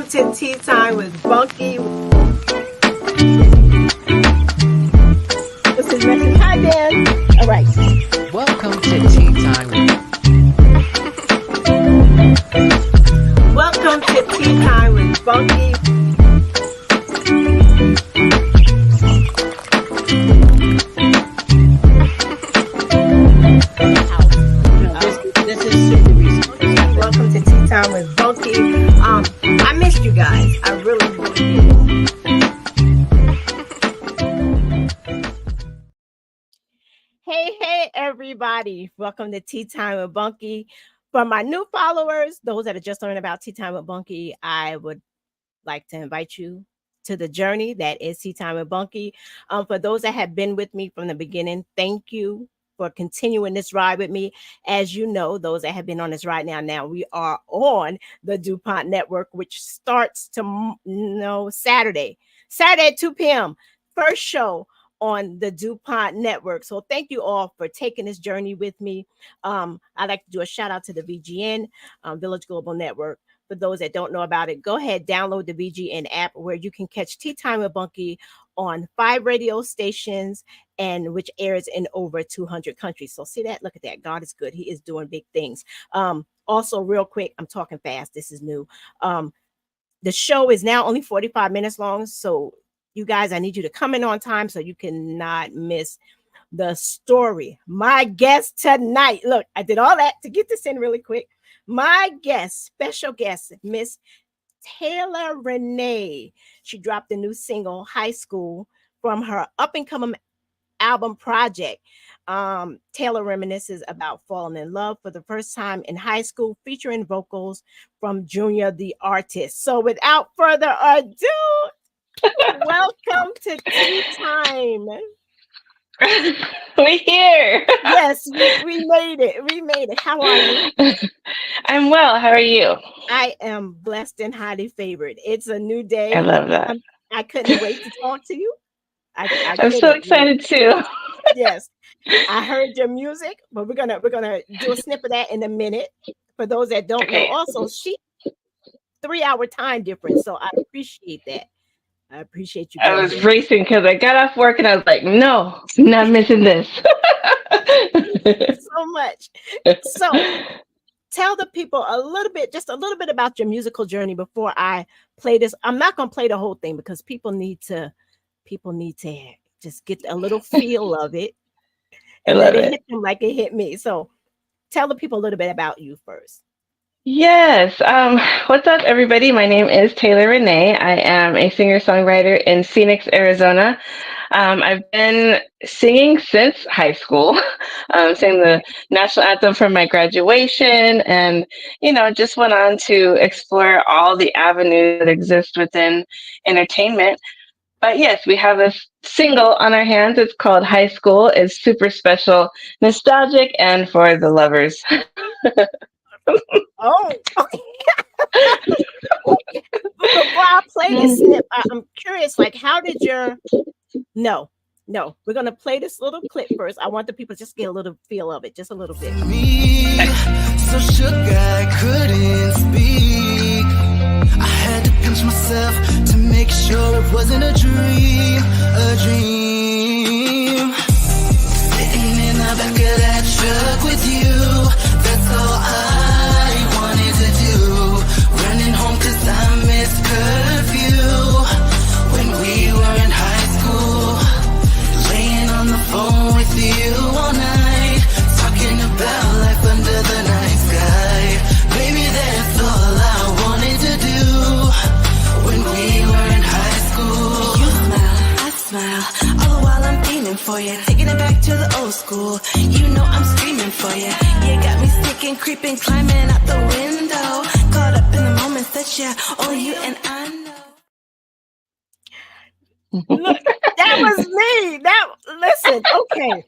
to Tea Time with Bunky. What's his message? Hi, Dan. All right. Welcome to Tea Time with Welcome to Tea Time with Bunky. This is super recent. Welcome to Tea Time with Bunky. I missed you guys. I really did. Hey, everybody. Welcome to Tea Time with Bunky. For my new followers, those that are just learning about Tea Time with Bunky, I would like to invite you to the journey that is Tea Time with Bunky. For those that have been with me from the beginning, thank you for continuing this ride with me. As you know, those that have been on this ride now we are on the DuPont Network, which starts Saturday at 2 p.m. First show on the DuPont Network. So thank you all for taking this journey with me. I'd like to do a shout out to the VGN, Village Global Network. For those that don't know about it, go ahead, download the VGN app where you can catch Tea Time with Bunky on 5 radio stations and which airs in over 200 countries. So see that? Look at that. God is good. He is doing big things. Also, real quick, I'm talking fast. This is new. The show is now only 45 minutes long. So you guys, I need you to come in on time so you cannot miss the story. My guest tonight. Look, I did all that to get this in really quick. My guest, special guest, Miss Taylor Rene. She dropped a new single, High School, from her up-and-coming album project. Taylor reminisces about falling in love for the first time in high school, featuring vocals from JuniorTheArtist. So without further ado, welcome to Tea Time. We're here. Yes, we made it. We made it. How are you? I'm well. How are you? I am blessed and highly favored. It's a new day. I love that. I couldn't wait to talk to you. I'm so excited too. Yes, I heard your music, but we're gonna do a snip of that in a minute. For those that don't know, also she 3-hour time difference, so I appreciate that. I appreciate you. I was racing because I got off work and I was like, no, not missing this. So much. So tell the people just a little bit about your musical journey before I play this. I'm not going to play the whole thing because people need to just get a little feel of it and let it hit them like it hit me. So tell the people a little bit about you first. Yes. What's up, everybody? My name is Taylor Rene. I am a singer-songwriter in Phoenix, Arizona. I've been singing since high school, sang the national anthem for my graduation, and, just went on to explore all the avenues that exist within entertainment. But yes, we have a single on our hands. It's called High School. It's super special, nostalgic, and for the lovers. Oh, before I play this snip, I'm curious, how did no, we're going to play this little clip first. I want the people to just get a little feel of it, just a little bit. So shook I couldn't speak. I had to pinch myself to make sure it wasn't a dream. Sitting in the back of that truck with you, that's all I wanted to do. Running home 'cause I missed curfew when we were in high school. Laying on the phone with you all night, talking about life under the night sky. Baby, that's all I wanted to do when we were in high school. You smile, I smile, all the while I'm feeling for you, taking it back to the old school. You know I'm screaming for you. You got me sticking, creeping, climbing out the window. Caught up in the moments that only you and I know. Look, that was me. Listen, okay.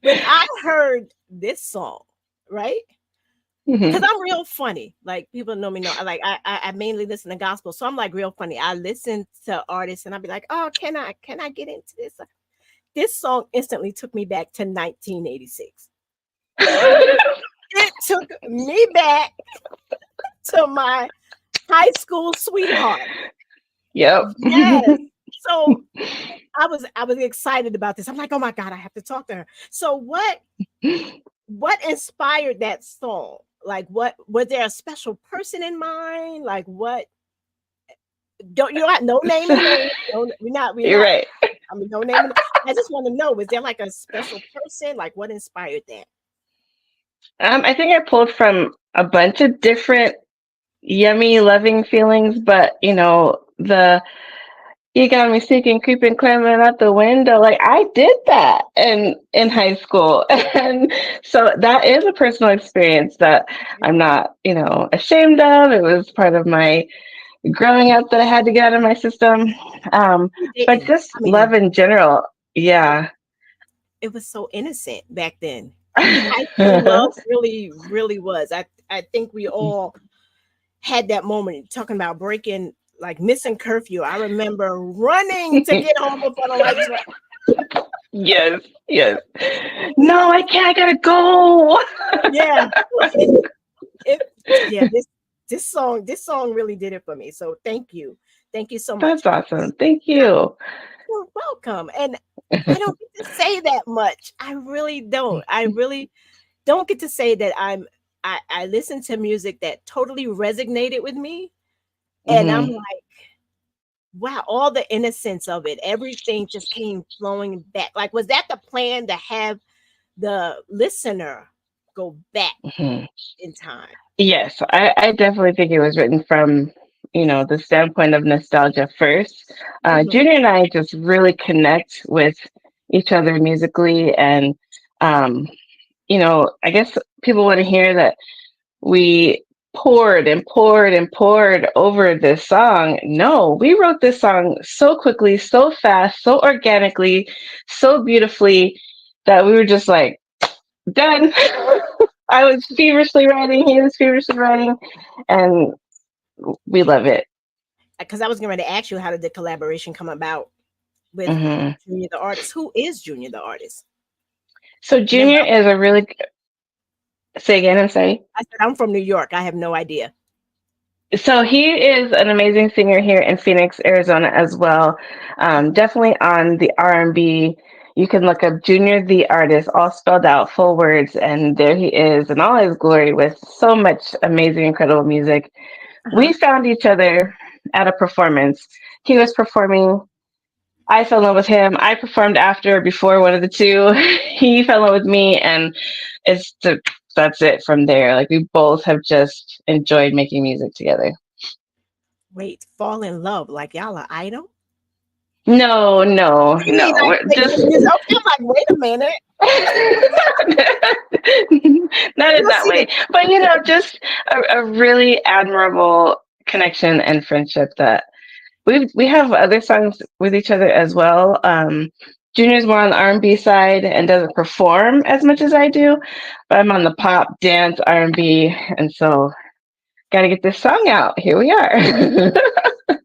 When I heard this song, right? Because I'm real funny. Like, people know me know. I mainly listen to gospel, so I'm real funny. I listen to artists and I'll be like, oh, can I get into this? This song instantly took me back to 1986. It took me back to my high school sweetheart. Yep. Yes. So I was excited about this. I'm like, oh my God, I have to talk to her. So what inspired that song? Like, what was there a special person in mind? Like, what? Don't you not no name So, and name? No, we're you're not. right. I mean, no name. I just want to know: was there like a special person? Like, what inspired that? I think I pulled from a bunch of different yummy, loving feelings, but the you got me sneaking, creeping, climbing out the window. Like I did that in high school. And so that is a personal experience that I'm not, ashamed of. It was part of my growing up that I had to get out of my system. You But didn't. just I love mean, in general. Yeah. it was so innocent back then. I mean, high school love really, really was. I think we all had that moment talking about breaking, like missing curfew. I remember running to get home before the lights were. Yes, yes. No, I can't. I gotta go. Yeah, it, yeah. This song really did it for me. So thank you so much. That's awesome. Thank Yeah, you. you're welcome. And I don't get to say that much. I really don't. I really don't get to say that I listen to music that totally resonated with me. And I'm Hmm. like, wow, all the innocence of it, everything just came flowing back. Like, was that the plan to have the listener go back Hmm. in time? Yes, I definitely think it was written from, the standpoint of nostalgia first. Mhm. Junior and I just really connect with each other musically. And, um, I guess people want to hear that we poured and poured and poured over this song. No, we wrote this song so quickly, so fast, so organically, so beautifully that we were just like, done. I was feverishly writing, he was feverishly writing, and we love it. Because I was going to ask you, how did the collaboration come about with Hmm. Junior the artist? Who is Junior the artist? So Never. Junior is a really say again. I'm sorry. I said I'm from New York. I have no idea. So he is an amazing singer here in Phoenix, Arizona, as well. Definitely on the R&B. You can look up Junior the Artist, all spelled out, full words, and there he is in all his glory with so much amazing, incredible music. Uh huh. We found each other at a performance. He was performing. I fell in love with him. I performed after, before, one of the two. He fell in love with me, and it's the, that's it from there. Like we both have just enjoyed making music together. Wait, fall in love like y'all are idol? No, no, You mean no. like We're make just good music? Okay, I'm like, wait a minute. not in You that see the way, but just a really admirable connection and friendship that we have other songs with each other as well. Junior's more on the R&B side and doesn't perform as much as I do, but I'm on the pop, dance, R&B, and so got to get this song out. Here we are.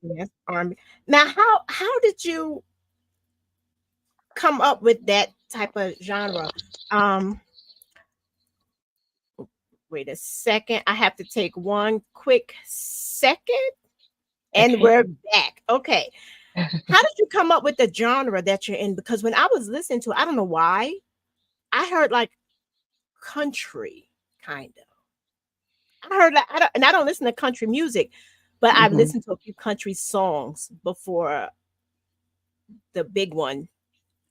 yes, army. Now, how did you come up with that type of genre? Um, Wait a second. I have to take one quick second, and Okay. we're back. Okay. How did you come up with the genre that you're in? Because when I was listening to it, I don't know why, I heard like country, kind of. I heard that, and I don't listen to country music, but I've Hmm. listened to a few country songs before the big one.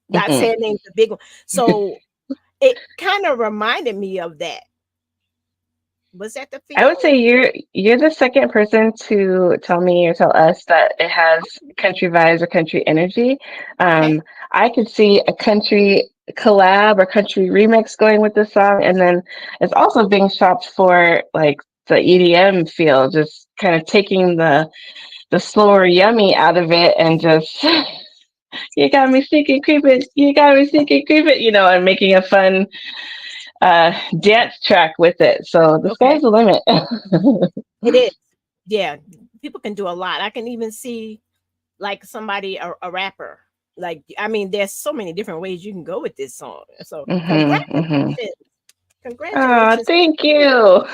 Not Hmm. saying names, the big one. So it kind of reminded me of that. Was that the I would feel? say you're the second person to tell me or tell us that it has country vibes or country energy. Okay. Um, I could see a country collab or country remix going with this song, and then it's also being shopped for like the EDM feel, just kind of taking the slower yummy out of it and just you got me sneaking creeping, you got me sneaking creeping, and making a fun dance track with it. So the Okay. sky's the limit. It is. Yeah. People can do a lot. I can even see like somebody, a rapper. Like, I mean, there's so many different ways you can go with this song. So Hmm. Hmm. congratulations. Oh, Congratulations. thank you.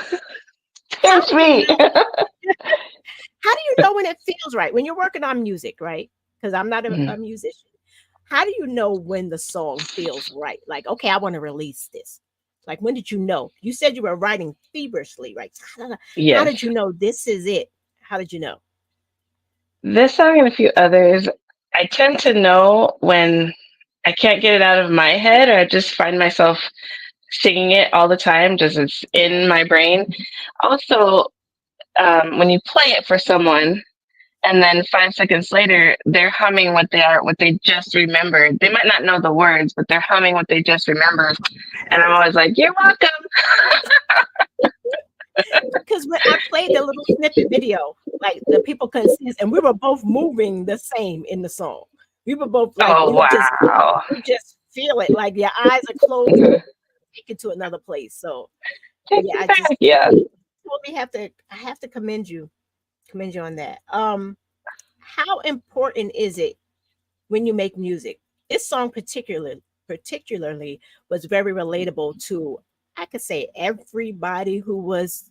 So How sweet. How do you know when it feels right? When you're working on music, right? Because I'm not a Mhm. musician. How do you know when the song feels right? Like, okay, I want to release this. Like, when did you know? You said you were writing feverishly, right? How Yes. did you know this is it? How did you know? This song and a few others, I tend to know when I can't get it out of my head, or I just find myself singing it all the time, just it's Okay. in my brain. Also, when you play it for someone, and then 5 seconds later, they're humming what they just remembered. They might not know the words, but they're humming what they just remembered. And I'm Right. always like, "You're welcome." Because when I played the little snippet video, like the people couldn't see us, and we were both moving the same in the song. We were both like, Oh wow. you just feel it, like your eyes are closed and take it to another place. So Take yeah, me I back. just Yeah. totally I have to commend you on that. How important is it when you make music? This song particularly was very relatable to, I could say, everybody who was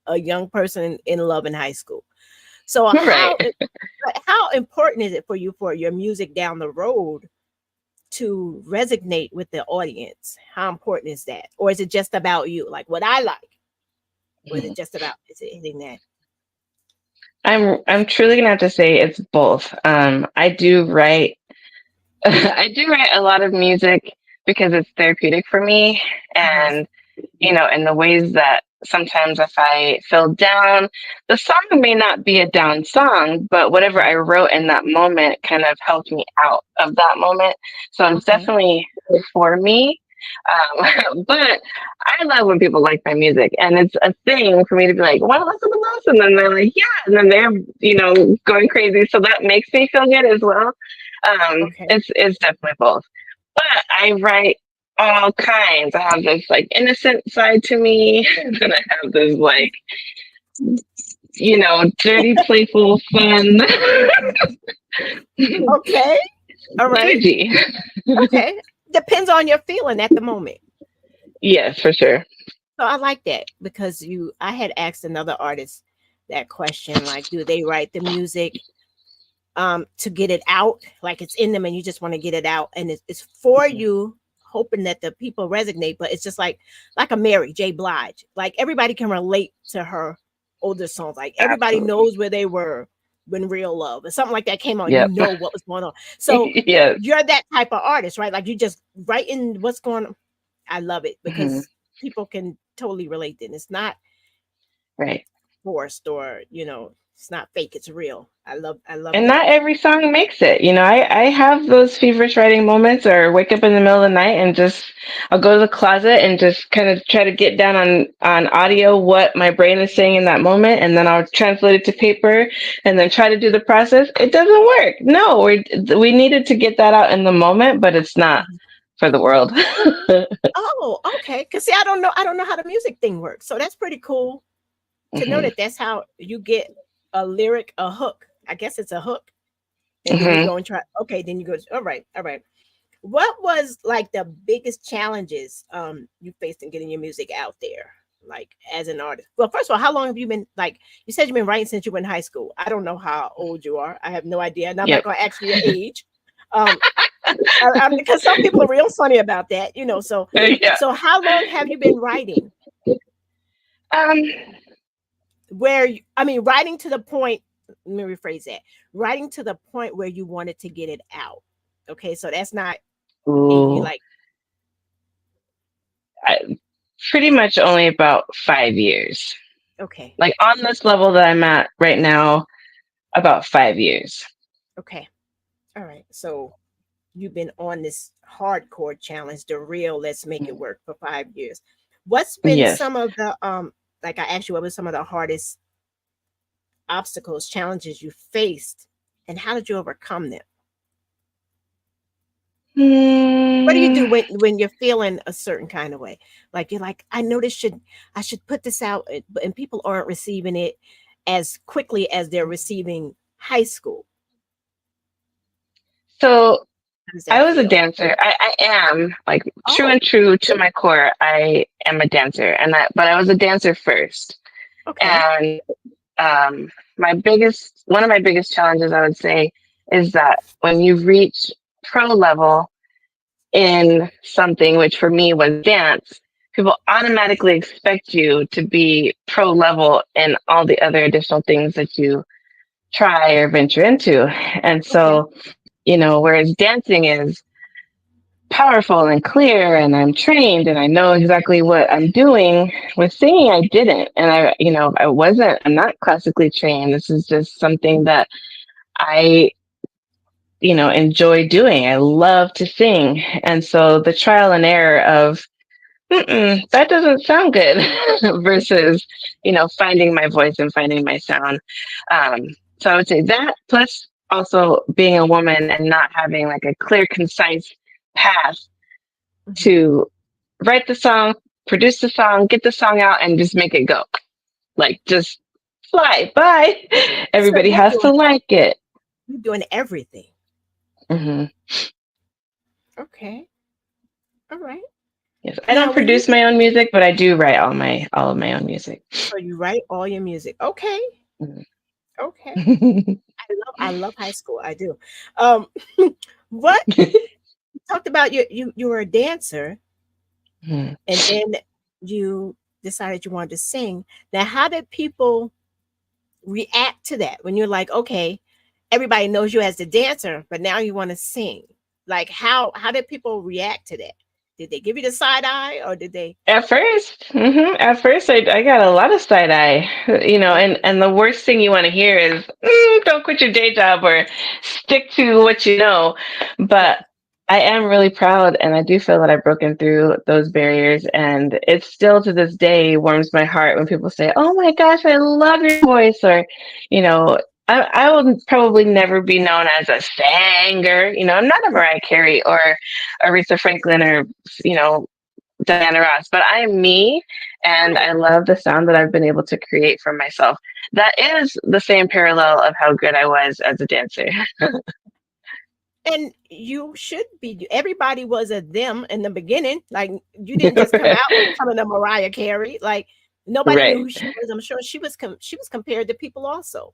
a young person in love in high school. So Right. how important is it for you for your music down the road to resonate with the audience? How important is that? Or is it just about you? Like what I like? Or is it just about is it hitting that? I'm truly gonna have to say it's both. I do write I do write a lot of music because it's therapeutic for me, Uh-huh. and in the ways that sometimes if I feel down, the song may not be a down song, but whatever I Right. wrote in that moment kind of helped me out of that moment. So it's Okay. definitely for me. But I love when people like my music, and it's a thing for me to be like, "Want to listen to this?" And then they're like, "Yeah," and then they're going crazy. So that makes me feel good as well. Okay. It's definitely both. But I write all kinds. I have this like innocent side to me, and I have this like dirty, playful, fun Okay. All right. energy. Okay. Depends on your feeling at the moment. Yes, for sure. So I like that because I had asked another artist that question, like, do they write the music to get it out? Like it's in them and you just want to get it out. And it's for Mhm. you, hoping that the people resonate, but it's just like a Mary J. Blige. Like everybody can relate to her older songs. Like everybody Absolutely. knows where they were when Real Love or something like that came on, you Yep. know what was going on. So Yes. you're that type of artist, right? Like you just writing what's going on. I love it Mhm. because people can totally relate. Then it's not Right. forced or it's not fake. It's real. I love And that. not every song makes it. I have those feverish writing moments, or wake up in the middle of the night and just I'll go to the closet and just kind of try to get down on audio what my brain is saying in that moment, and then I'll translate it to paper and then try to do the process. It doesn't work. No, we needed to get that out in the moment, but it's not Mhm. for the world. Oh, okay. Cause see, I don't know how the music thing works. So that's pretty cool to know Hmm. that that's how you get a lyric, a hook. I guess it's a hook, and then you Hmm. go and try. Okay, then you go. All right, all right. What was like the biggest challenges you faced in getting your music out there, like as an artist? Well, first of all, how long have you been like? You said you've been writing since you were in high school. I don't know how old you are. I have no idea, and I'm not Yep. going to ask you your age. Um, because some people are real funny about that. So, Yeah. so how long have you been writing? Um, I mean, writing to the point. Let me rephrase that. Writing to the point where you wanted to get it out. Okay, so that's not you ooh, like. I, pretty much only about 5 years. Okay, Like on this level that I'm at right now, about 5 years. okay, all right. So you've been on this hardcore challenge, the real let's make it work for 5 years. What's been Yes. some of the like I asked you, what was some of the hardest obstacles, challenges you faced, and how did you overcome them? What do you do Hmm. when you're feeling a certain kind of way? Like you're like, I should put this out, and people aren't receiving it as quickly as they're receiving high school. So How does I that was a feel? dancer. I am like true Oh, and true to my core. I am a dancer, but I was a dancer first, okay. and one of my biggest challenges, I would say, is that when you reach pro level in something, which for me was dance, people automatically expect you to be pro level in all the other additional things that you try or venture into. And Okay. so, whereas dancing is powerful and clear and I'm trained and I know exactly what I'm doing, with singing I didn't. And I'm not classically trained. This is just something that I enjoy doing. I love to sing. And so the trial and error of that doesn't sound good versus, finding my voice and finding my sound. Um, so I would say that, plus also being a woman and not having like a clear, concise path Mhm. to write the song, produce the song, get the song out, and just make it go. Like, just fly. Bye. So Everybody has to like it. you're doing everything. Hmm. Okay. All right. Yes, I Now, don't when you produce my own music, but I do write all of my own music. so you write all your music. Okay. Okay. Mhm. I love high school. I do. Um, what you talked about you were a dancer Mhm. and then you decided you wanted to sing. Now, how did people react to that when you're like, okay, everybody knows you as the dancer, but now you want to sing? Like how did people react to that? Did they give you the side eye or did they At first, I got a lot of side eye, and the worst thing you want to hear is, "Don't quit your day job or stick to what you know." right? But I am really proud, and I do feel that I've broken through those barriers, and it still to this day warms my heart when people say, "Oh my gosh, I love your voice," or, you know. I will probably never be known as a singer. I'm not a Mariah Carey or Aretha Franklin or, you know, Diana Ross, but I'm me, and Right. I love the sound that I've been able to create for myself. That is the same parallel of how good I was as a dancer. And you should be. Everybody was a them in the beginning. Like you didn't just come out becoming a Mariah Carey. Like nobody knew Right. who she was. I'm sure she was compared to people also.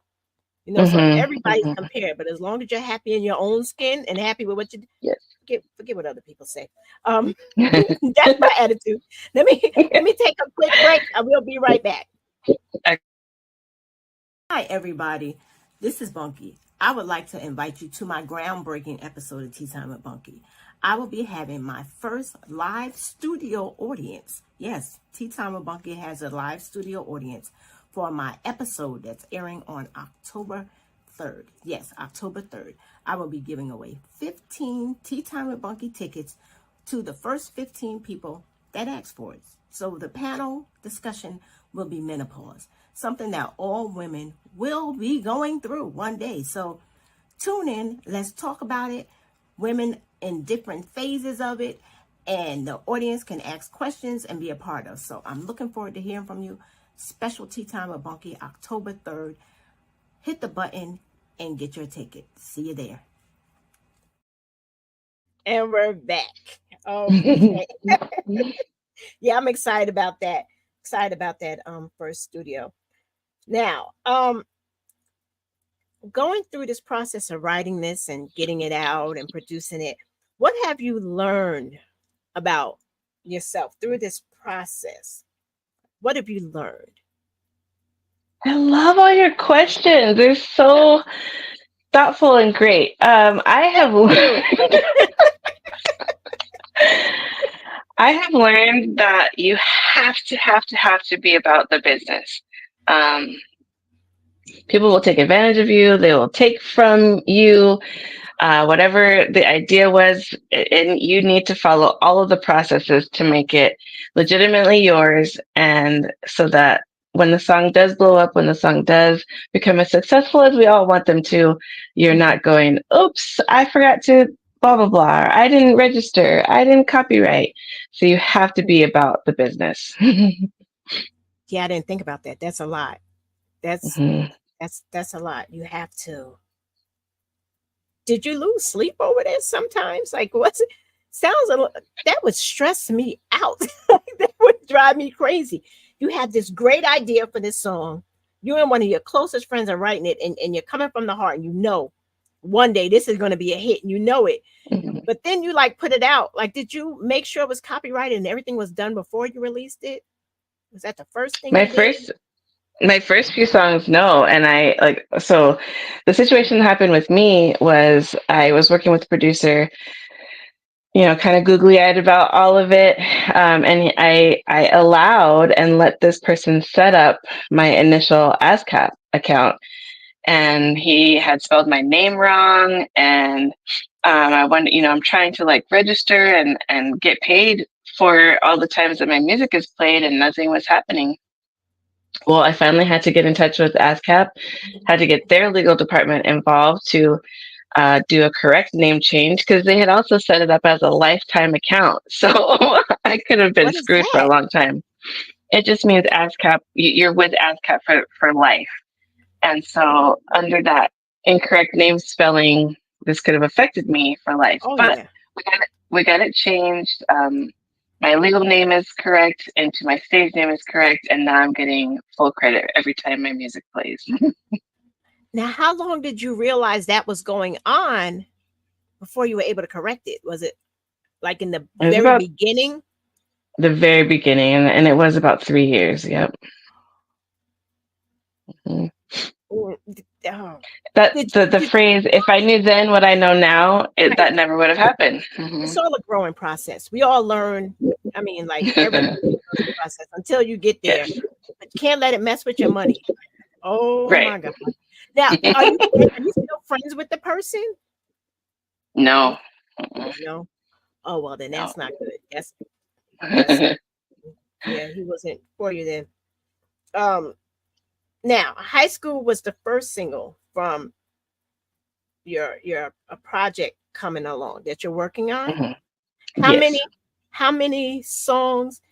So Hmm. everybody's Hmm. compared. But as long as you're happy in your own skin and happy with what you Yes. forget what other people say. That's my attitude. Let me take a quick break. I will be right back. Hi, everybody. This is Bunky. I would like to invite you to my groundbreaking episode of Tea Time with Bunky. I will be having my first live studio audience. Yes, Tea Time with Bunky has a live studio audience for my episode that's airing on October 3rd. Yes, October 3rd. I will be giving away 15 Tea Time with Bunky tickets to the first 15 people that ask for it. So the panel discussion will be menopause, something that all women will be going through one day. So tune in, let's talk about it. Women in different phases of it, and the audience can ask questions and be a part of. So I'm looking forward to hearing from you. Special Tea Time with Bunky, October 3rd. Hit the button and get your ticket. See you there. And we're back. Okay. Yeah, I'm excited about that. Excited about that first studio. Now, going through this process of writing this and getting it out and producing it, what have you learned about yourself through this process? What have you learned? I love all your questions. They're so thoughtful and great. I have Thank you. learned, I have learned that you have to be about the business. Um, People will take advantage of you. They will take from you whatever the idea was, and you need to follow all of the processes to make it legitimately yours. And so that when the song does blow up, when the song does become as successful as we all want them to, you're Mhm. not going, oops, I forgot to blah, blah, blah. Or, I didn't register. I didn't copyright. So you have to be about the business. Yeah, I didn't think about that. That's a lot. That's Mhm. that's a lot. You have to. Did you lose sleep over this sometimes? Like, what's it? Sounds a that would stress me out. That would drive me crazy. You had this great idea for this song. you and one of your closest friends are writing it, and you're coming from the heart, and you know one day this is going to be a hit, and you know it. Mhm. But then you like put it out. Like, did you make sure it was copyrighted and everything was done before you released it? Was that the first thing My you did? first my first few songs, no. And I like, so the situation that happened with me was I was working with a producer, kind of googly eyed about all of it. And I allowed and let this person set up my initial ASCAP account. And he had spelled my name wrong. And I wanted, I'm trying to like register and get paid for all the times that my music is played, and nothing was happening. Well, I finally had to get in touch with ASCAP, had to get their legal department involved to do a correct name change, because they had also set it up as a lifetime account. So I could have been What is screwed for a that? long time. It just means ASCAP, you're with ASCAP for life. And so under that incorrect name spelling, this could have affected me for life. Oh But yeah. we got it changed. My legal name is correct, and to my stage name is correct, and now I'm getting full credit every time my music plays. Now, how long did you realize that was going on before you were able to correct it? Was it like in the It was very about beginning? the very beginning, and it was about 3 years. Yep. Mhm. Oh, That did the did phrase "if I knew then what I know now," right. that never would have happened. It's all a growing process. We all learn. I mean, like everything is a learning process until you get there. Yes. But you can't let it mess with your money. Oh Right. my God. Now, are you still friends with the person? You No. Mm-mm. know? Oh well, then No. that's not good. That's yeah, he wasn't for you then. Um, Now, high school was the first single from your a project coming along that you're working on. Mhm. How many Yes. how many songs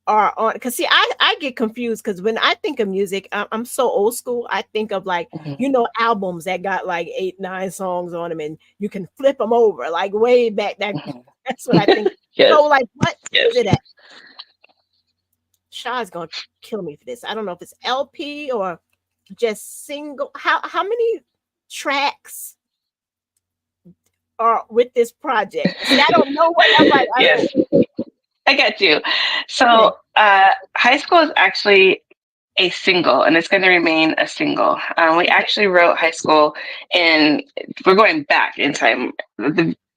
are on? Because see, I get confused because when I think of music, I'm so old school. I think of like Mhm. albums that got like 8 9 songs on them, and you can flip them over like way back. Mhm. That's what I think. So Yes. like, what is Yes. it at? Shaw's gonna kill me for this. I don't know if it's LP or just single. How many tracks are with this project? See, I don't know what I'm like. I Yes. don't. I get you. Okay. So, high school is actually a single, and it's going to remain a single. We Okay. actually wrote high school in, we're going back in time,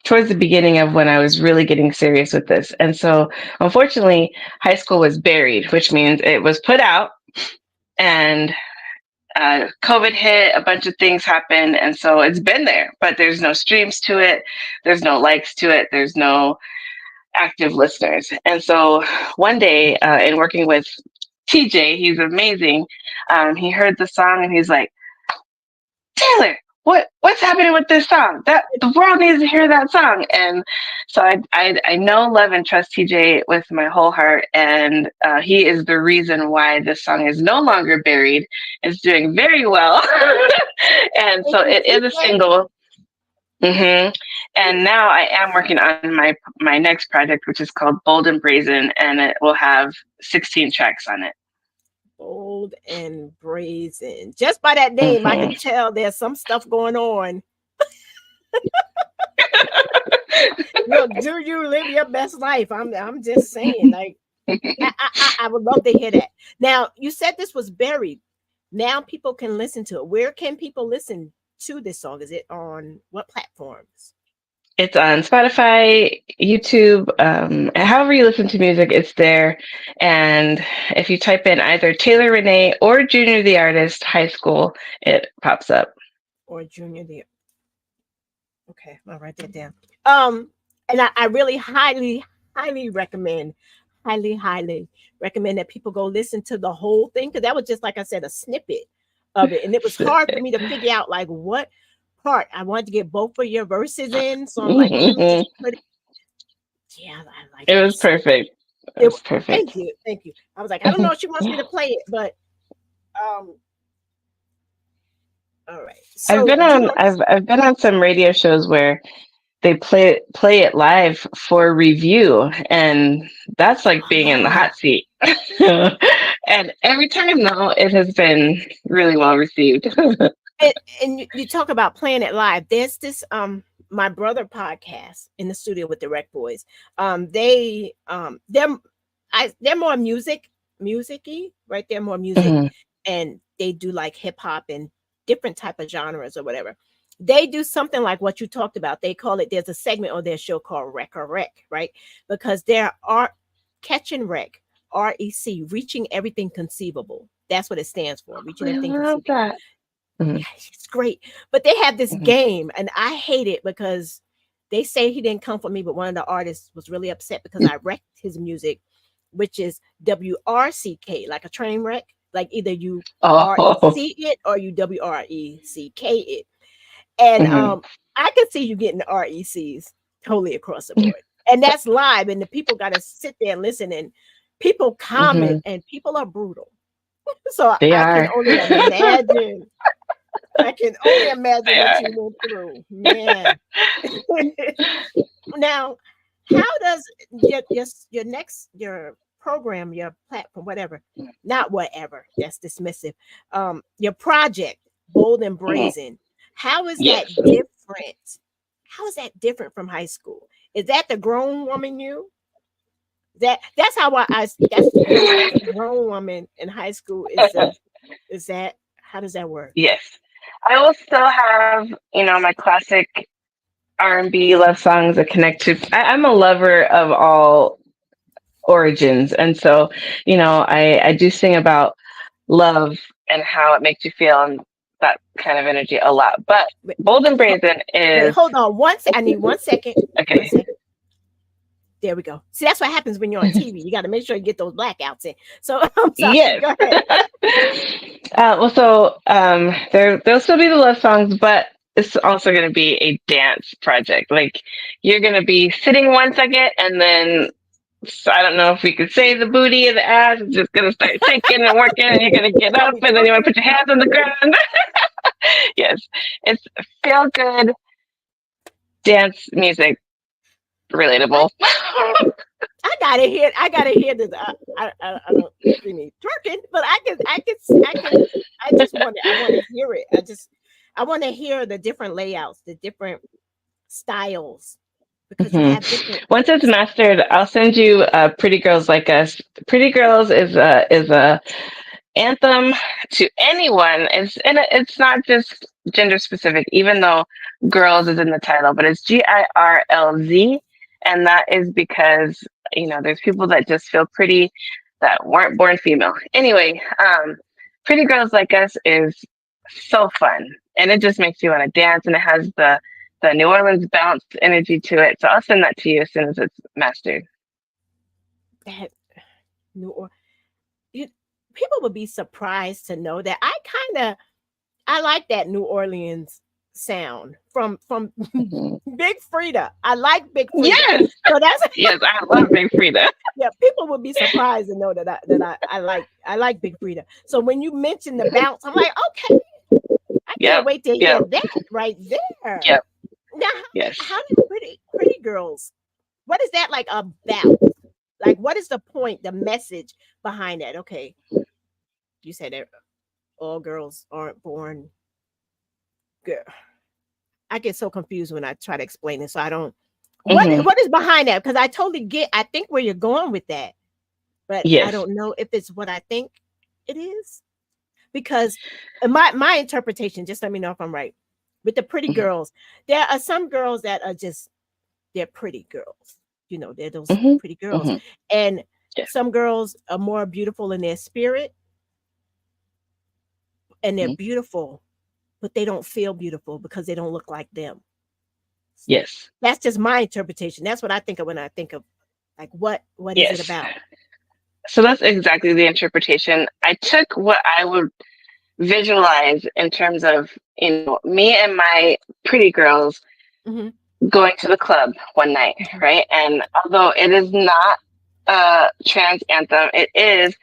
towards the beginning of when I was really getting serious with this. And so, unfortunately, high school was buried, which means it was put out, and COVID hit, a bunch of things happened. And so it's been there, but there's no streams to it, there's no likes to it, there's no active listeners. And so one day, in working with TJ, he's amazing. He heard the song and he's like, "Taylor, what's happening with this song? That the world needs to hear that song." And so I know, love, and trust TJ with my whole heart, and he is the reason why this song is no longer buried. It's doing very well, and so Thank you, it is a TJ. single. And now I am working on my next project, which is called Bold and Brazen, and it will have 16 tracks on it. Bold and brazen. Just by that name, I Hmm. can tell there's some stuff going on. Do you live your best life? I'm just saying. Like, I would love to hear that. Now, you said this was buried. Now people can listen to it. Where can people listen to this song? Is it on what platforms? It's on Spotify, YouTube, however you listen to music, it's there. And if you type in either Taylor Rene or Junior the Artist High School, it pops up. Or Junior the Okay, I'll write that down. And I really highly recommend, highly recommend that people go listen to the whole thing because that was just like I said, a snippet of it, and it was hard for me to figure out like what part I wanted to get both of your verses in. So I'm like, let me just It put it. Yeah, I like was this. perfect. It It, was perfect. thank you. I was like, I don't know if she wants me to play it, but um, all right. I've So been do you on want? I've been on some radio shows where they play it live for review, and that's like being in the Ah, hot seat. And every time though, it has been really well received. and you talk about playing it live. There's this my brother podcast in the studio with the Rec Boys. They're more musicy, right? They're more music, Mhm. and they do like hip hop and different type of genres or whatever. They do something like what you talked about. They call it, there's a segment on their show called Rec or Rec, right? Because there are catch and rec, REC, reaching everything conceivable. That's what it stands for, reaching I everything love conceivable. that. Yeah, Mhm. it's great. But they have this Mhm. game, and I hate it because they say he didn't come for me, but one of the artists was really upset because I wrecked his music, which is WRCK, like a train wreck. Like either you Oh. REC it or you WRECK it. And Mhm. I can see you getting the RECs totally across the board. And that's live, and the people gotta sit there and listen, and people comment, Mhm. and people are brutal. So They I can are. only imagine. I can only imagine They what are. you went through, man. Now, how does your program, your platform, whatever, not whatever, that's dismissive, your project, Bold and Mhm. Brazen, how is that Yes. different? How is that different from high school? Is that the grown woman you? That's how that's that's the grown woman in high school is that how does that work? Yes. I will still have, my classic R&B love songs that connect to. I'm a lover of all origins, and so I do sing about love and how it makes you feel and that kind of energy a lot. But Wait, Bold and ho- Brazen wait, is hold on. I need 1 second. One okay. second. There we go. See, that's what happens when you're on TV. You got to make sure you get those blackouts in. So I'm sorry. Yes. Go ahead. Well, so there'll still be the love songs, but it's also going to be a dance project. Like you're going to be sitting 1 second, and then so I don't know if we could say the booty or the ass is just going to start shaking and working, and you're going to get You're gonna up, be and then you want twerking. to put your hands on the ground. Yes, it's feel good dance music, I, relatable. I gotta hear. I gotta hear this. I don't see me twerking, but I just want to. I want to hear it. I want to hear the different layouts, the different styles, because you hmm have different. Once it's mastered, I'll send you "Pretty Girls Like Us." "Pretty Girls" is a anthem to anyone. It's not just gender specific, even though girls is in the title, but it's GIRLZ, and that is because there's people that just feel pretty that weren't born female. Anyway, "Pretty Girls Like Us" is so fun, and it just makes you want to dance, and it has the New Orleans bounce energy to it. So I'll send that to you as soon as it's mastered. That New or you, people would be surprised to know that I like that New Orleans sound from Mhm. Big Frida. I like Big Frida. Yes, So that's yes, I love Big Frida. yeah, people would be surprised to know I like Big Frida. So when you mention the bounce, I'm like, okay, I can't Yep, wait to hear yep, that right there. yep. Now Yes. how did pretty girls, what is that like about? Like what is the point, the message behind that? Okay, you said that all girls aren't born good. I get so confused when I try to explain it. So I don't hmm what is behind that? Because I totally get I think where you're going with that, but I Yes. don't know if it's what I think it is. Because my interpretation, just let me know if I'm right. With the pretty hmm girls, there are some girls that are just they're pretty girls. They're those hmm pretty girls. hmm And Yes. some girls are more beautiful in their spirit and they're hmm beautiful, but they don't feel beautiful because they don't look like them. Yes. That's just my interpretation. That's what I think of when I think of like what is it Yes. about? So that's exactly the interpretation. I took what I would visualize in terms of, me and my pretty girls Hmm. going to the club one night, Hmm. right? And although it is not a trans anthem. It is,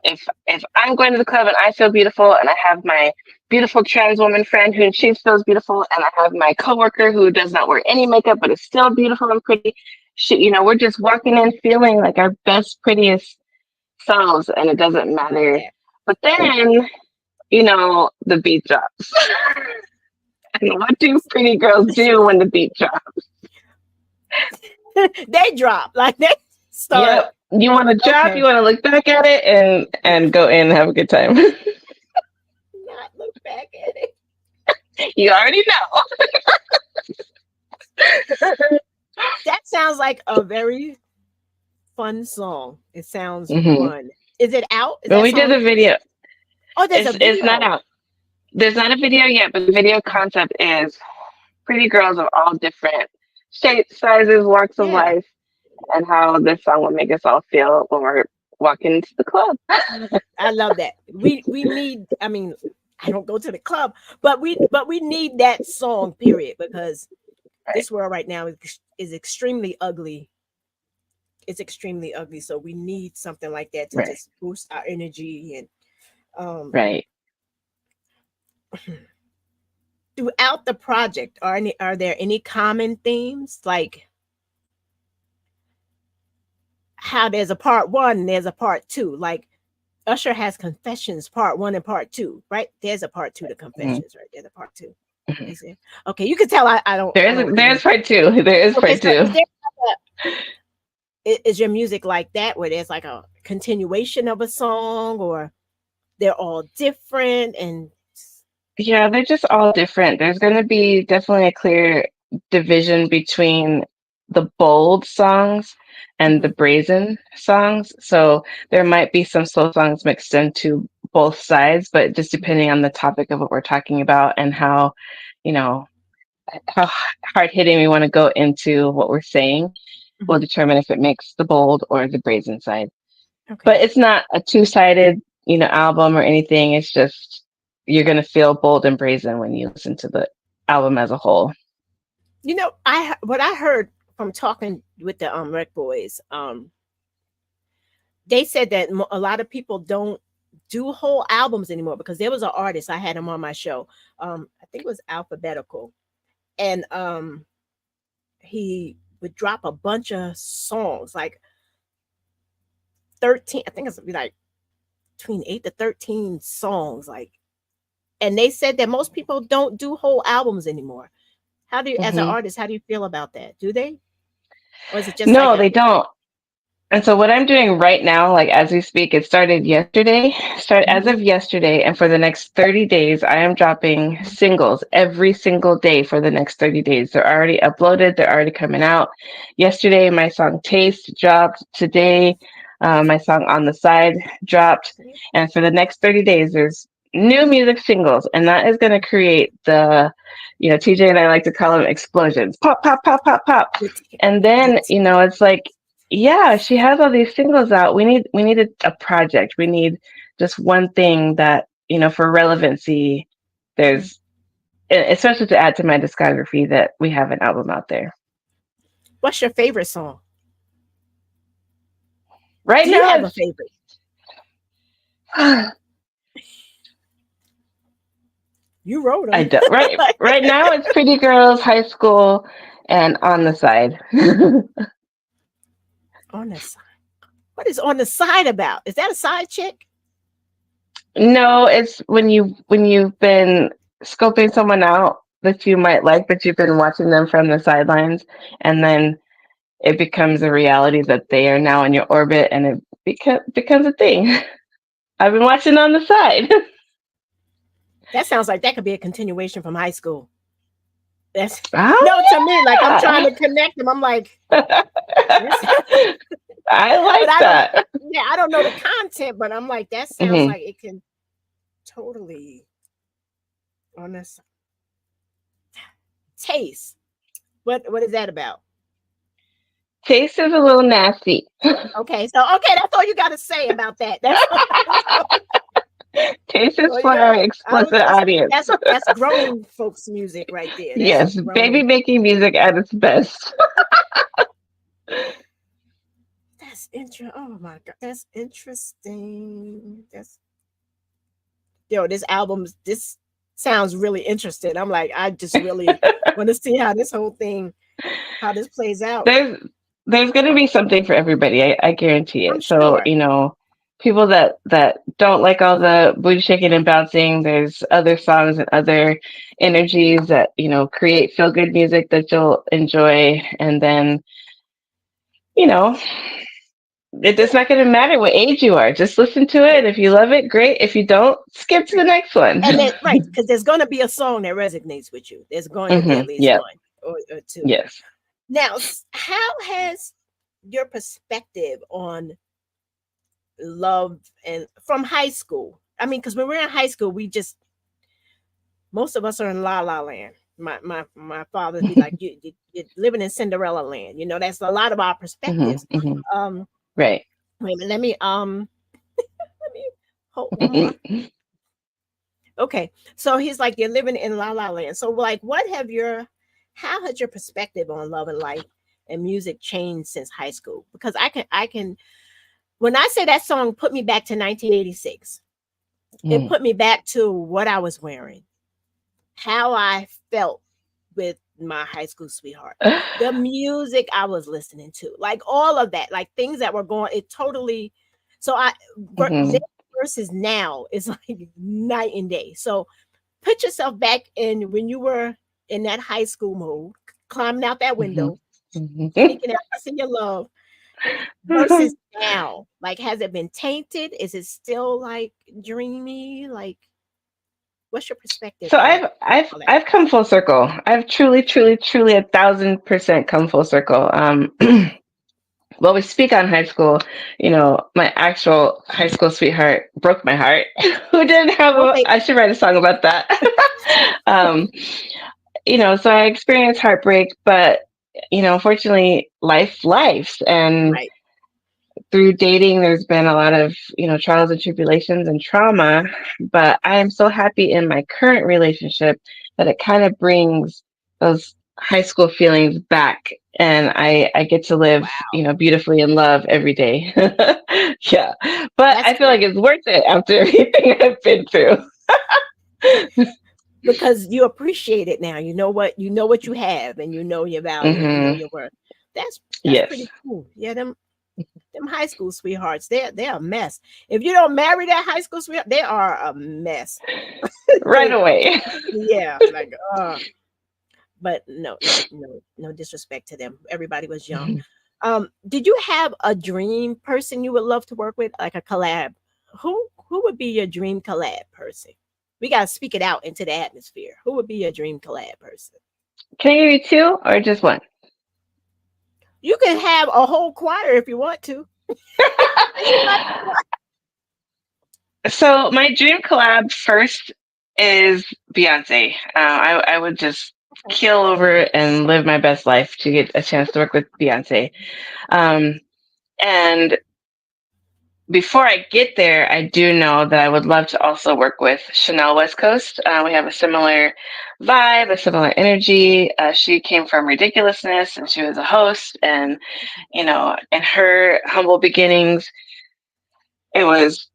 if I'm going to the club and I feel beautiful, and I have my beautiful trans woman friend who she feels beautiful, and I have my coworker who does not wear any makeup but is still beautiful and pretty. We're just walking in feeling like our best, prettiest selves, and it doesn't matter. Yeah. But then, the beat drops. And what do pretty girls do when the beat drops? They drop like they start. Yep. You want to drop, Okay. you want to look back at it and go in and have a good time. Not look back at it. You already know. That sounds like a very fun song. It sounds Hmm. fun. Is it out? Is When that we did song? the video, Oh, there's a it's not video. out. There's not a video yet, but the video concept is pretty girls of all different shapes, sizes, walks of Yeah. life, and how this song will make us all feel when we're walking into the club. I love that. We need, I mean, I don't go to the club, but we need that song, period, because Right, this world right now is extremely ugly. It's extremely ugly. So we need something like that to right, just boost our energy and um right. throughout the project, are there any common themes like how there's a part one and there's a part two? Like Usher has Confessions part one and part two, right? There's a part two to Mhm, Confessions, right? There's a part two. mhm. Is there? Okay, you can tell I don't There's really. part two. There is Okay, part so is two. there is your music like that where there's like a continuation of a song or they're all different and Yeah, they're just all different. There's going to be definitely a clear division between the bold songs and the mhm, brazen songs. So there might be some slow songs mixed into both sides, but just depending on the topic of what we're talking about and you know, how hard hitting we want to go into what we're saying will mhm. determine if it makes the bold or the brazen side. But Okay. it's not a two-sided, album or anything. It's just you're gonna feel bold and brazen when you listen to the album as a whole. You know, what I heard from talking with the Rec Boys, they said that a lot of people don't do whole albums anymore because there was an artist I had him on my show. I think it was Alphabetical, and he would drop a bunch of songs, like 13. I think it's like between 8 to 13 songs, like. And they said that most people don't do whole albums anymore. How do you, as an Hmm. artist, how do you feel about that? Do they, or is it just like No, a they don't. And so what I'm doing right now, like as we speak, it started yesterday, start as Mhm, of yesterday, and for the next 30 days, I am dropping mhm, singles every single day for the next 30 days. They're already uploaded, they're already coming out. Yesterday, my song Taste dropped. Today, my song On the Side dropped. see? And for the next 30 days, there's new music singles, and that is going to create TJ and I like to call them explosions. Pop, pop, pop, pop, pop. The And the then, it's like, yeah, she has all these singles out. We need a project. We need just one thing that, for relevancy, mhm. there's especially to add to my discography that we have an album out there. What's your favorite song? Right Do you now have a favorite? it's You wrote I them. do, right now it's Pretty Girls, High School, and On the Side. On the side. What is On the Side about? Is that a side chick? No, it's when you've been scoping someone out that you might like, but you've been watching them from the sidelines, and then it becomes a reality that they are now in your orbit, and it becomes a thing. I've been watching on the side. That sounds like that could be a continuation from high school. That's no to me. Like I'm trying Oh to connect them. I'm like, yeah, this, I but like I don't. that. Yeah, I don't know the content, but I'm like, that sounds Hmm. like it can totally on this taste. What is that about? Taste is a little nasty. Okay, so okay, that's all you got to say about that. That's Taste is all you for got. our I was explicit just audience. that's grown folks music right there. That's Yes, baby grown. making music at its best. That's That's interesting. Oh my god, that's interesting. That's this album. This sounds really interesting. I'm like, I just really want to see how this whole thing, how this plays out. there's there's going to be something for everybody. I guarantee I'm it. So sure. people that don't like all the booty shaking and bouncing, there's other songs and other energies that create feel good music that you'll enjoy, and then you know it's Yeah. not going to matter what age you are. Just listen to it. If you love it, great. If you don't, skip to the next one. And then right, because there's going to be a song that resonates with you. There's going to be at least Yep. one or two. Yes. Now, how has your perspective on love and from high school? I mean, because when we're in high school, we just most of us are in la la land. My father be like, you're living in Cinderella land. That's a lot of our hmm perspectives. hmm Um, Right. wait a minute, let me hold one more. Okay, so he's like, you're living in la la land. So, like, how has your perspective on love and life and music changed since high school? Because I can, when I say that song put me back to 1986, it put me back to what I was wearing, how I felt with my high school sweetheart, the music I was listening to, like all of that, like things that were going, it totally, so then hmm versus now is like night and day. So put yourself back in when you were in that high school mode, climbing out that hmm window, hmm sneaking out to see your love, versus now. Like, has it been tainted? Is it still like dreamy? Like, what's your perspective So on I've all that? I've come full circle. I've truly, truly, truly 1,000% come full circle. Well, we speak on high school. My actual high school sweetheart broke my heart. Who didn't have Oh, a? wait, I should write a song about that. um, so I experienced heartbreak, but unfortunately, lives, and right. through dating, there's been a lot of trials and tribulations and trauma. But I am so happy in my current relationship that it kind of brings those high school feelings back, and I get to live Wow, beautifully in love every day. Yeah, but that's I feel good like it's worth it after everything I've been through. because you appreciate it now. You know what you have, and you know your value, and you know Hmm. your worth. That's Yes. pretty cool. Yeah, them high school sweethearts, they're a mess. If you don't marry that high school sweetheart, they are a mess. Right away. Yeah, like but no disrespect to them. Everybody was young. Did you have a dream person you would love to work with, like a collab? Who would be your dream collab person? We gotta speak it out into the atmosphere. Who would be your dream collab person? Can I give you two or just one? You can have a whole choir if you want to. Anybody? So my dream collab first is Beyonce. I would just keel over and live my best life to get a chance to work with Beyonce. And before I get there, I do know that I would love to also work with Chanel West Coast. We have a similar vibe, a similar energy. She came from Ridiculousness, and she was a host. And in her humble beginnings, it was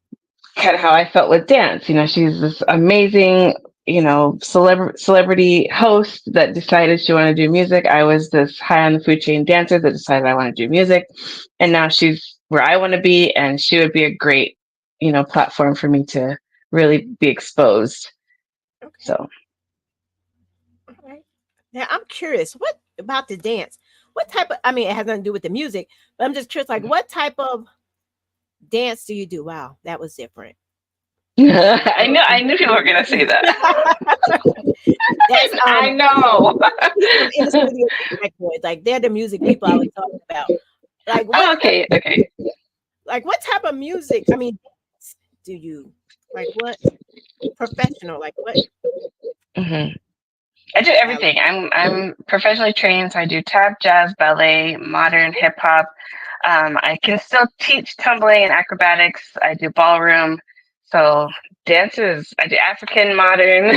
kind of how I felt with dance. She's this amazing, celebrity host that decided she wanted to do music. I was this high on the food chain dancer that decided I want to do music. And now she's where I want to be, and she would be a great, platform for me to really be exposed. Okay, So all right. Now I'm curious. What about the dance? What type of? I mean, it has nothing to do with the music, but I'm just curious. Like, what type of dance do you do? Wow, that was different. I knew people were gonna say that. That's I know. people in the studio records, like they're the music people I was talking about. Like what Oh, okay, okay. what type of music, I mean, do you like what professional, like what hmm I do ballet? everything. I'm professionally trained, so I do tap, jazz, ballet, modern hip hop. I can still teach tumbling and acrobatics. I do ballroom. So dances, I do African modern.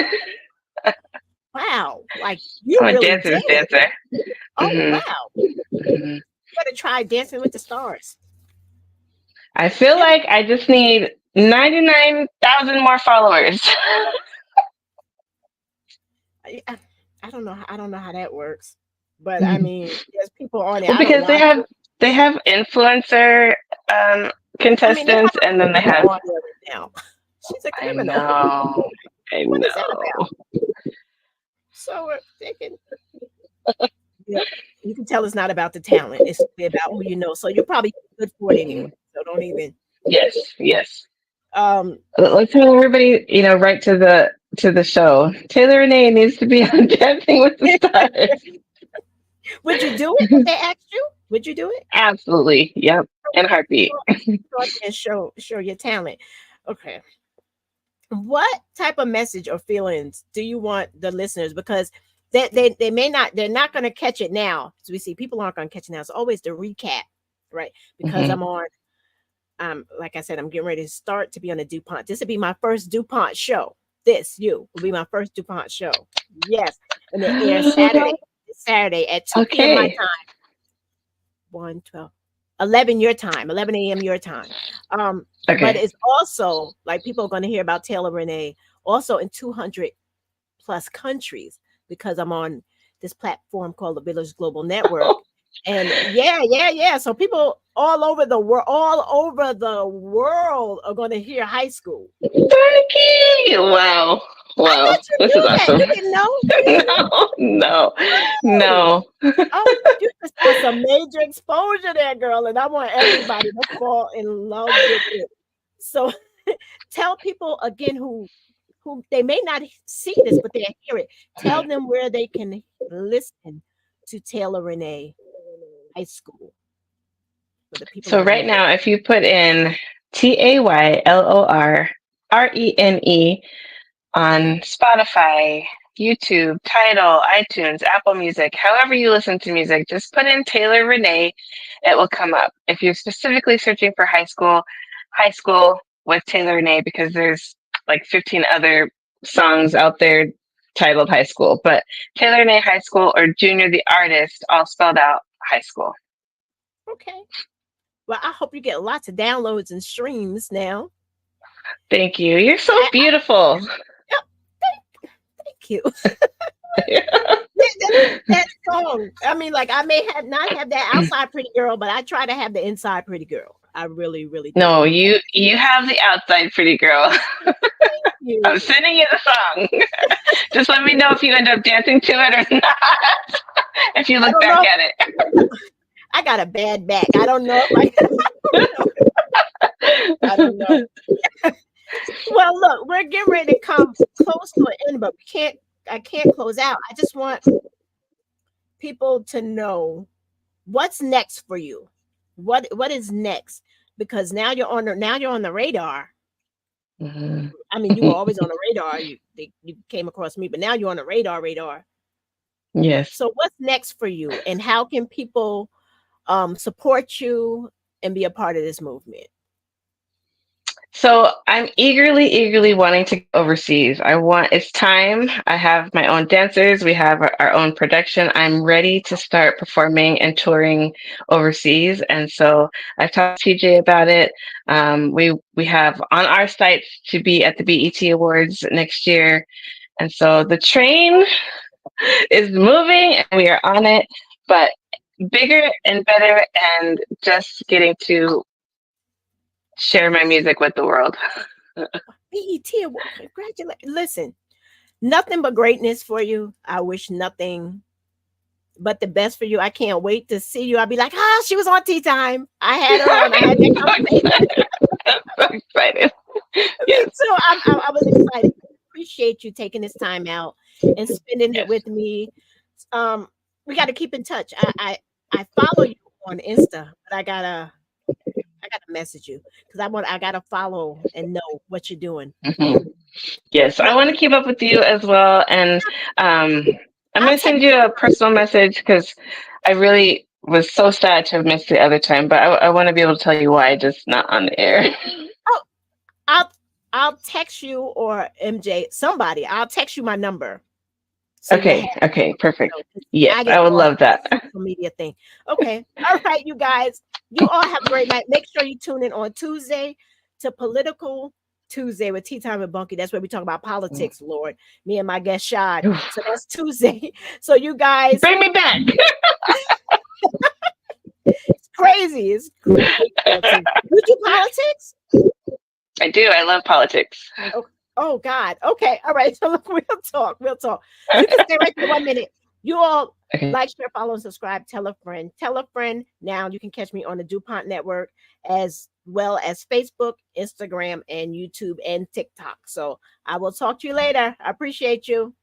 Wow, like you I'm a really dancer's dance. dancer. Oh Hmm wow. hmm You gotta try Dancing with the Stars. I feel Yeah, like I just need 99,000 more followers. I don't know. I don't know how that works, but I mean, there's people on it. Well, I don't because watch it. they have influencer um, I mean, they have contestants, a and then they criminal have. on there right now. She's a I criminal. know. I What is that about? know. So they can, yeah, you can tell it's not about the talent. It's about who you know. So you're probably good for it anyway. So don't even. Yes, yes. Um, Let's have everybody, right to the show. Taylor Rene needs to be on Dancing with the Stars. would you do it if they asked you? Would you do it? Absolutely. Yep. In a heartbeat. Go out there and show your talent. Okay. What type of message or feelings do you want the listeners? Because they may not, they're not going to catch it now. As we see, people aren't going to catch it now. It's always the recap, right? Because Hmm. I'm on, like I said, I'm getting ready to start to be on a DuPont. This will be my first DuPont show. This you will be my first DuPont show. Yes, and it airs Saturday at 2 p.m. my Okay. time. 1, 12, 11 your time, 11 a.m. your time. But Okay. it's also like people are going to hear about Taylor Rene also in 200 plus countries because I'm on this platform called the Village Global Network. And yeah. So people all over the world are going to hear high school. Bunky! Wow. I Wow. thought you This is knew that. awesome. You didn't know? No, no, Oh, no. oh, you just saw some major exposure there, girl. And I want everybody to fall in love with it. So tell people again who they may not see this, but they hear it. Tell them where they can listen to Taylor Rene High School for the people So that right don't know. now, if you put in TaylorRene on Spotify, YouTube, Tidal, iTunes, Apple Music, however you listen to music, just put in Taylor Rene, it will come up. If you're specifically searching for high school with Taylor Rene, because there's like 15 other songs out there titled high school, but Taylor Rene High School or Junior the Artist, all spelled out high school. Okay. Well, I hope you get lots of downloads and streams now. Thank you. You're so I beautiful. Yep, thank you. Yeah, that song. I mean, like I may have not have that outside pretty girl, but I try to have the inside pretty girl. I really, really do. No, you have the outside pretty girl. You. I'm sending you the song. Just let me know if you end up dancing to it or not. If you I look don't back know. at it. I got a bad back. I don't know if I, I don't know. Well, look, we're getting ready to come close to an end, but I can't close out. I just want people to know what's next for you. What is next? Because now you're on the radar. Mhm. I mean, you were always on the radar. You came across me, but now you're on the radar. Yes. So what's next for you, and how can people support you and be a part of this movement? So I'm eagerly wanting to go overseas. It's time. I have my own dancers. We have our own production. I'm ready to start performing and touring overseas. And so I've talked to TJ about it. We have on our sights to be at the BET Awards next year. And so the train is moving and we are on it, but bigger and better and just getting to share my music with the world. BET Award, congratulations! Listen, nothing but greatness for you. I wish nothing but the best for you. I can't wait to see you. I'll be like, she was on Tea Time. I had her on. I had that conversation. So excited. Me Yes. too. I was excited. Appreciate you taking this time out and spending it Yes. with me. Um, we got to keep in touch. I follow you on Insta, but I gotta message you because I gotta follow and know what you're doing. Mhm. Yes. I Well, want to keep up with you as well. And um, I'm I'll going to text send you you. a personal message because I really was so sad to have missed the other time, but I want to be able to tell you why, just not on the air. Oh, I'll I'll text you or MJ somebody. I'll text you my number so you have. Okay. Okay. Perfect. 'Cause Yes. I get I would lost love in that. the social media thing. Okay. All right, you guys. You all have a great night. Make sure you tune in on Tuesday to Political Tuesday with Tea Time with Bunky. That's where we talk about politics, Lord. Me and my guest Shad. So that's Tuesday. So you guys, Bring me back. it's crazy. It's crazy. You do politics? I do. I love politics. Oh God. Okay. All right. So look, we'll talk. We'll talk. You can stay right there 1 minute. You all Okay. like, share, follow, and subscribe. Tell a friend. Tell a friend. Now you can catch me on the DuPont Network as well as Facebook, Instagram, and YouTube and TikTok. So I will talk to you later. I appreciate you.